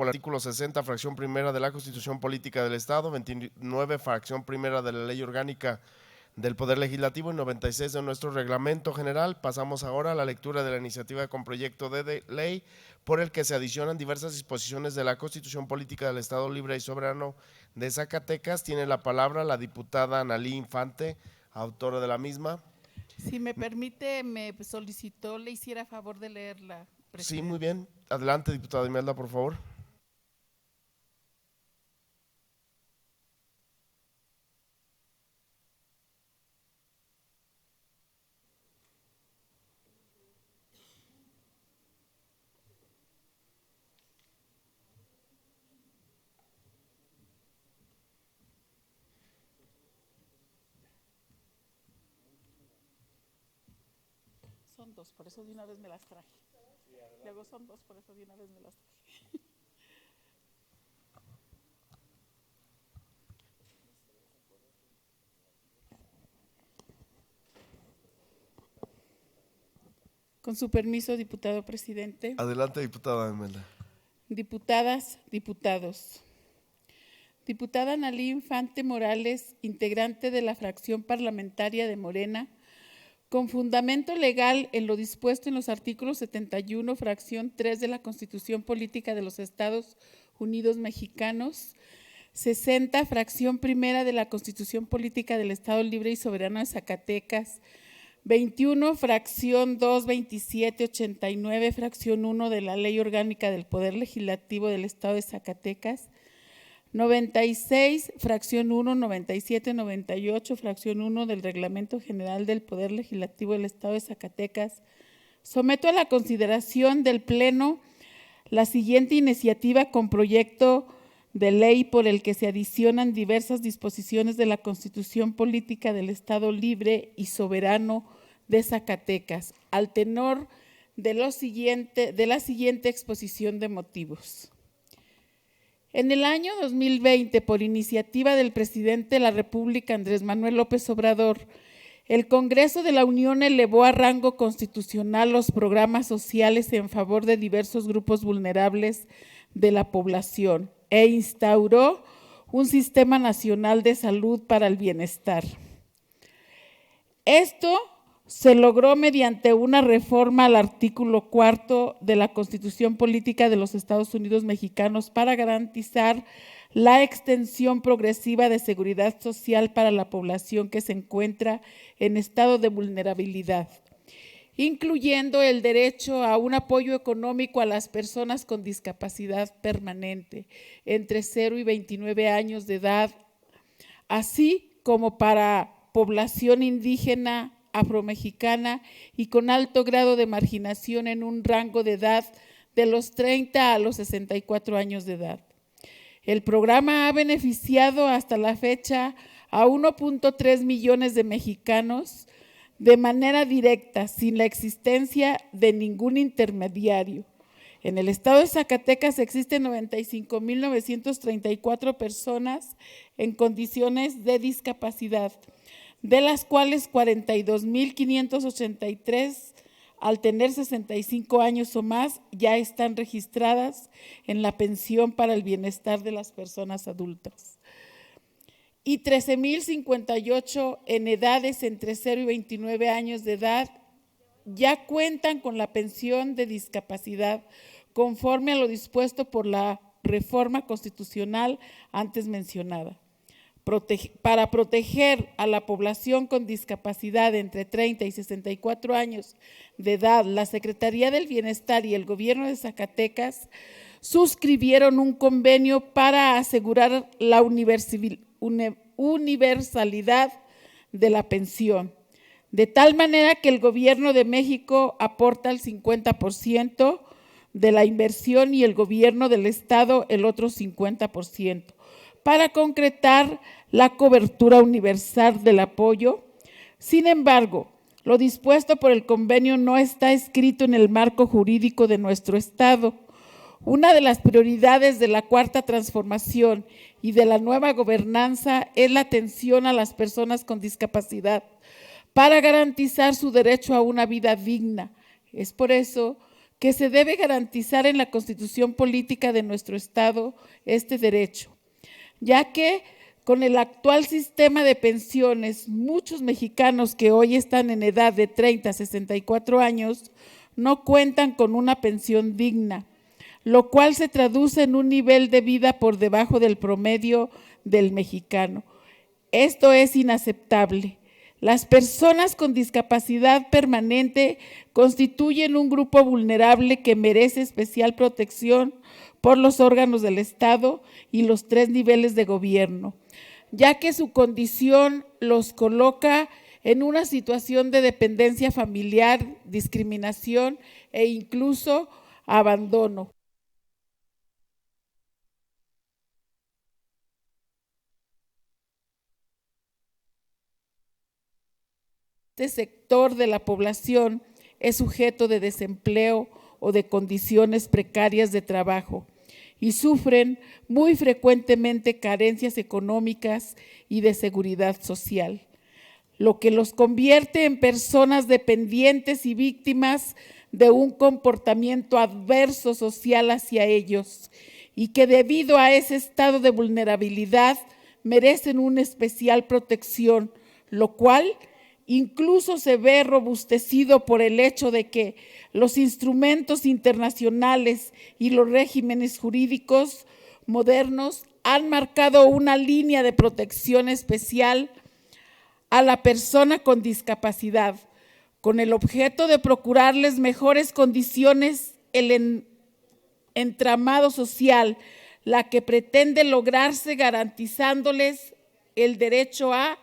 por el artículo 60, fracción primera de la Constitución Política del Estado, 29, fracción primera de la Ley Orgánica del Poder Legislativo y 96 de nuestro Reglamento General. Pasamos ahora a la lectura de la iniciativa con proyecto de ley por el que se adicionan diversas disposiciones de la Constitución Política del Estado Libre y Soberano de Zacatecas. Tiene la palabra la diputada Analí Infante, autora de la misma. Si me permite, me solicitó le hiciera favor de leerla, presidente. Sí, muy bien. Adelante, diputada Imelda, por favor. Son dos, por eso de una vez me las traje. Luego son dos, por eso de una vez me las traje. Con su permiso, diputado presidente. Adelante, diputada Imelda. Diputadas, diputados. Diputada Analí Infante Morales, integrante de la fracción parlamentaria de Morena, con fundamento legal en lo dispuesto en los artículos 71, fracción 3 de la Constitución Política de los Estados Unidos Mexicanos, 60, fracción primera de la Constitución Política del Estado Libre y Soberano de Zacatecas, 21, fracción 2, 27, 89, fracción 1 de la Ley Orgánica del Poder Legislativo del Estado de Zacatecas, 96, fracción 1, 97, 98, fracción 1 del Reglamento General del Poder Legislativo del Estado de Zacatecas, someto a la consideración del Pleno la siguiente iniciativa con proyecto de ley por el que se adicionan diversas disposiciones de la Constitución Política del Estado Libre y Soberano de Zacatecas, al tenor de la siguiente exposición de motivos. En el año 2020, por iniciativa del presidente de la República, Andrés Manuel López Obrador, el Congreso de la Unión elevó a rango constitucional los programas sociales en favor de diversos grupos vulnerables de la población e instauró un sistema nacional de salud para el bienestar. Esto se logró mediante una reforma al artículo 4 de la Constitución Política de los Estados Unidos Mexicanos para garantizar la extensión progresiva de seguridad social para la población que se encuentra en estado de vulnerabilidad, incluyendo el derecho a un apoyo económico a las personas con discapacidad permanente entre 0 y 29 años de edad, así como para población indígena, afromexicana y con alto grado de marginación en un rango de edad de los 30 a los 64 años de edad. El programa ha beneficiado hasta la fecha a 1.3 millones de mexicanos de manera directa, sin la existencia de ningún intermediario. En el estado de Zacatecas existen 95,934 personas en condiciones de discapacidad, de las cuales 42,583 al tener 65 años o más ya están registradas en la pensión para el bienestar de las personas adultas. Y 13,058 en edades entre 0 y 29 años de edad ya cuentan con la pensión de discapacidad conforme a lo dispuesto por la reforma constitucional antes mencionada. Para proteger a la población con discapacidad entre 30 y 64 años de edad, la Secretaría del Bienestar y el Gobierno de Zacatecas suscribieron un convenio para asegurar la universalidad de la pensión, de tal manera que el Gobierno de México aporta el 50% de la inversión y el Gobierno del Estado el otro 50%, para concretar la cobertura universal del apoyo. Sin embargo, lo dispuesto por el convenio no está escrito en el marco jurídico de nuestro Estado. Una de las prioridades de la Cuarta Transformación y de la nueva gobernanza es la atención a las personas con discapacidad para garantizar su derecho a una vida digna. Es por eso que se debe garantizar en la Constitución Política de nuestro Estado este derecho, ya que con el actual sistema de pensiones, muchos mexicanos que hoy están en edad de 30 a 64 años no cuentan con una pensión digna, lo cual se traduce en un nivel de vida por debajo del promedio del mexicano. Esto es inaceptable. Las personas con discapacidad permanente constituyen un grupo vulnerable que merece especial protección por los órganos del Estado y los 3 niveles de gobierno, ya que su condición los coloca en una situación de dependencia familiar, discriminación e incluso abandono. Este sector de la población es sujeto de desempleo o de condiciones precarias de trabajo y sufren muy frecuentemente carencias económicas y de seguridad social, lo que los convierte en personas dependientes y víctimas de un comportamiento adverso social hacia ellos y que debido a ese estado de vulnerabilidad merecen una especial protección, lo cual incluso se ve robustecido por el hecho de que los instrumentos internacionales y los regímenes jurídicos modernos han marcado una línea de protección especial a la persona con discapacidad, con el objeto de procurarles mejores condiciones. El entramado social, la que pretende lograrse garantizándoles el derecho a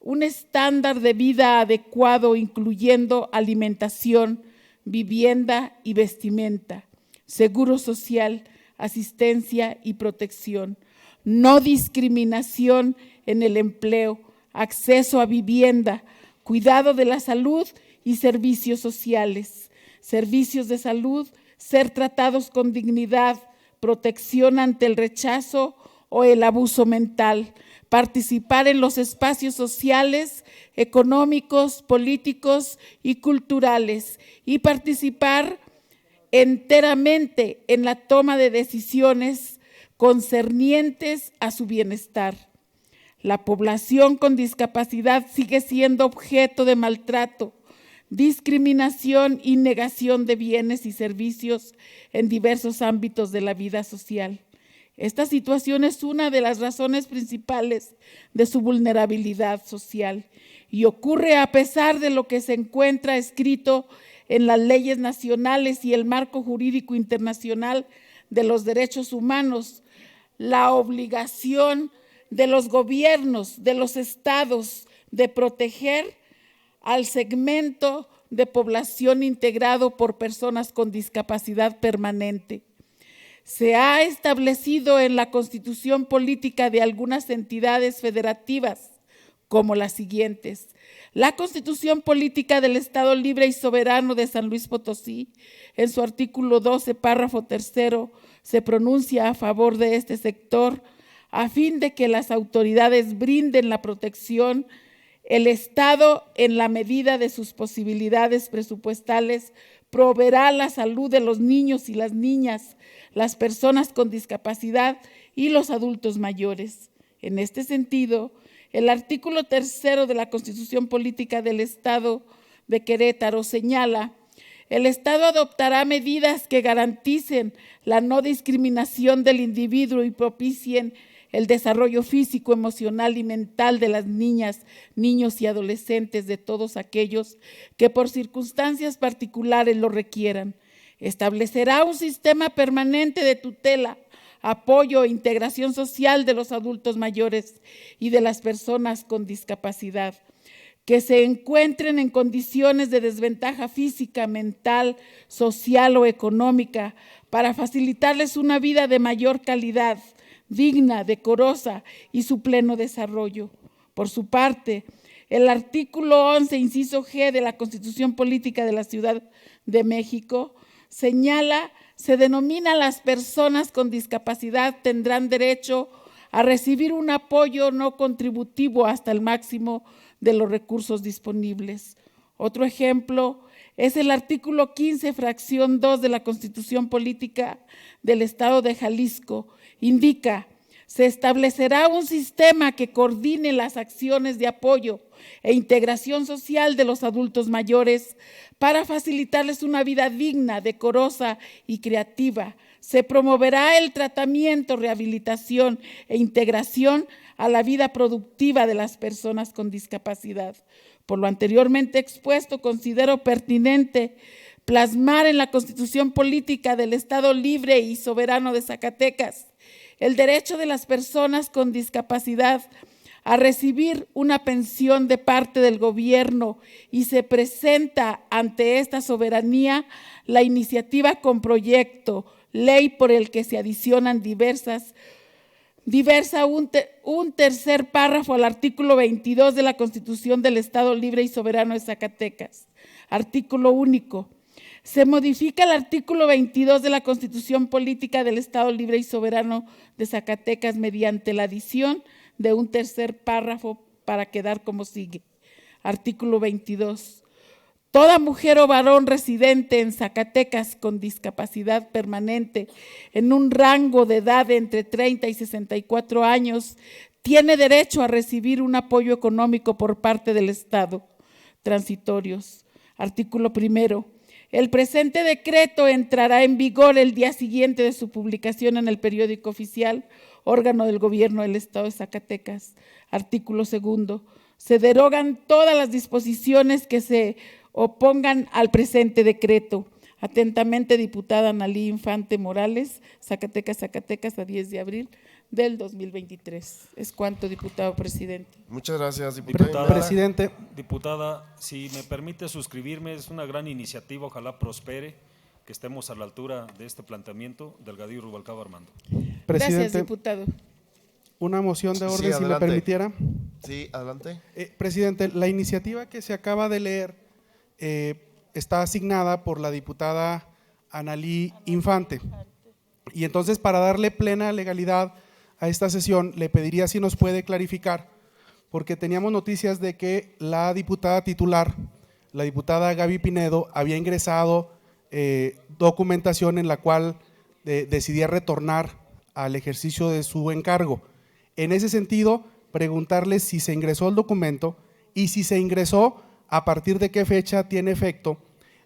un estándar de vida adecuado, incluyendo alimentación, vivienda y vestimenta, seguro social, asistencia y protección, no discriminación en el empleo, acceso a vivienda, cuidado de la salud y servicios sociales, servicios de salud, ser tratados con dignidad, protección ante el rechazo o el abuso mental, participar en los espacios sociales, económicos, políticos y culturales y participar enteramente en la toma de decisiones concernientes a su bienestar. La población con discapacidad sigue siendo objeto de maltrato, discriminación y negación de bienes y servicios en diversos ámbitos de la vida social. Esta situación es una de las razones principales de su vulnerabilidad social y ocurre a pesar de lo que se encuentra escrito en las leyes nacionales y el marco jurídico internacional de los derechos humanos, la obligación de los gobiernos, de los estados, de proteger al segmento de población integrado por personas con discapacidad permanente. Se ha establecido en la Constitución Política de algunas entidades federativas como las siguientes: la Constitución Política del Estado Libre y Soberano de San Luis Potosí, en su artículo 12, párrafo 3, se pronuncia a favor de este sector a fin de que las autoridades brinden la protección. El Estado, en la medida de sus posibilidades presupuestales, proveerá la salud de los niños y las niñas, las personas con discapacidad y los adultos mayores. En este sentido, el artículo 3 de la Constitución Política del Estado de Querétaro señala: el Estado adoptará medidas que garanticen la no discriminación del individuo y propicien el desarrollo físico, emocional y mental de las niñas, niños y adolescentes, de todos aquellos que por circunstancias particulares lo requieran. Establecerá un sistema permanente de tutela, apoyo e integración social de los adultos mayores y de las personas con discapacidad que se encuentren en condiciones de desventaja física, mental, social o económica, para facilitarles una vida de mayor calidad, digna, decorosa y su pleno desarrollo. Por su parte, el artículo 11, inciso G de la Constitución Política de la Ciudad de México señala: se denomina las personas con discapacidad tendrán derecho a recibir un apoyo no contributivo hasta el máximo de los recursos disponibles. Otro ejemplo Es el artículo 15, fracción 2 de la Constitución Política del Estado de Jalisco. Indica: se establecerá un sistema que coordine las acciones de apoyo e integración social de los adultos mayores para facilitarles una vida digna, decorosa y creativa. Se promoverá el tratamiento, rehabilitación e integración a la vida productiva de las personas con discapacidad. Por lo anteriormente expuesto, considero pertinente plasmar en la Constitución Política del Estado Libre y Soberano de Zacatecas el derecho de las personas con discapacidad a recibir una pensión de parte del gobierno, y se presenta ante esta soberanía la iniciativa con proyecto ley por el que se adicionan un tercer párrafo al artículo 22 de la Constitución del Estado Libre y Soberano de Zacatecas. Artículo único. Se modifica el artículo 22 de la Constitución Política del Estado Libre y Soberano de Zacatecas mediante la adición de un tercer párrafo para quedar como sigue. Artículo 22. Toda mujer o varón residente en Zacatecas con discapacidad permanente en un rango de edad de entre 30 y 64 años tiene derecho a recibir un apoyo económico por parte del Estado. Transitorios. Artículo primero. El presente decreto entrará en vigor el día siguiente de su publicación en el Periódico Oficial, órgano del Gobierno del Estado de Zacatecas. Artículo segundo. Se derogan todas las disposiciones que se opongan al presente decreto. Atentamente, diputada Analí Infante Morales, Zacatecas, a 10 de abril del 2023. Es cuanto, diputado presidente. Muchas gracias, diputado. Presidente. Diputada, si me permite suscribirme, es una gran iniciativa, ojalá prospere, que estemos a la altura de este planteamiento. Delgadillo Rubalcaba Armando. Presidente, gracias, diputado. Una moción de orden, si me permitiera. Sí, adelante. Presidente, la iniciativa que se acaba de leer está asignada por la diputada Analí Infante. Y entonces, para darle plena legalidad a esta sesión, le pediría si nos puede clarificar, porque teníamos noticias de que la diputada titular, la diputada Gaby Pinedo, había ingresado documentación en la cual decidía retornar al ejercicio de su encargo. En ese sentido, preguntarle si se ingresó el documento y si se ingresó, a partir de qué fecha tiene efecto,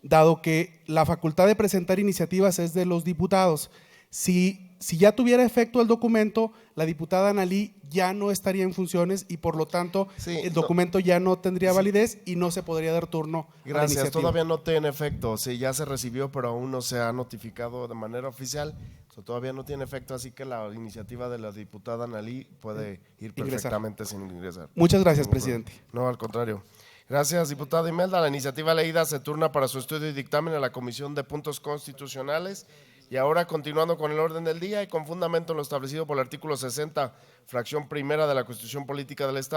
dado que la facultad de presentar iniciativas es de los diputados. Si ya tuviera efecto el documento, la diputada Analí ya no estaría en funciones y por lo tanto el documento ya no tendría validez y no se podría dar turno. Gracias, todavía no tiene efecto, sí, ya se recibió pero aún no se ha notificado de manera oficial, todavía no tiene efecto, así que la iniciativa de la diputada Analí puede ir perfectamente sin ingresar. Muchas gracias, presidente. No, al contrario. Gracias, diputada Imelda. La iniciativa leída se turna para su estudio y dictamen a la Comisión de Puntos Constitucionales. Y ahora, continuando con el orden del día y con fundamento en lo establecido por el artículo 60, fracción primera de la Constitución Política del Estado.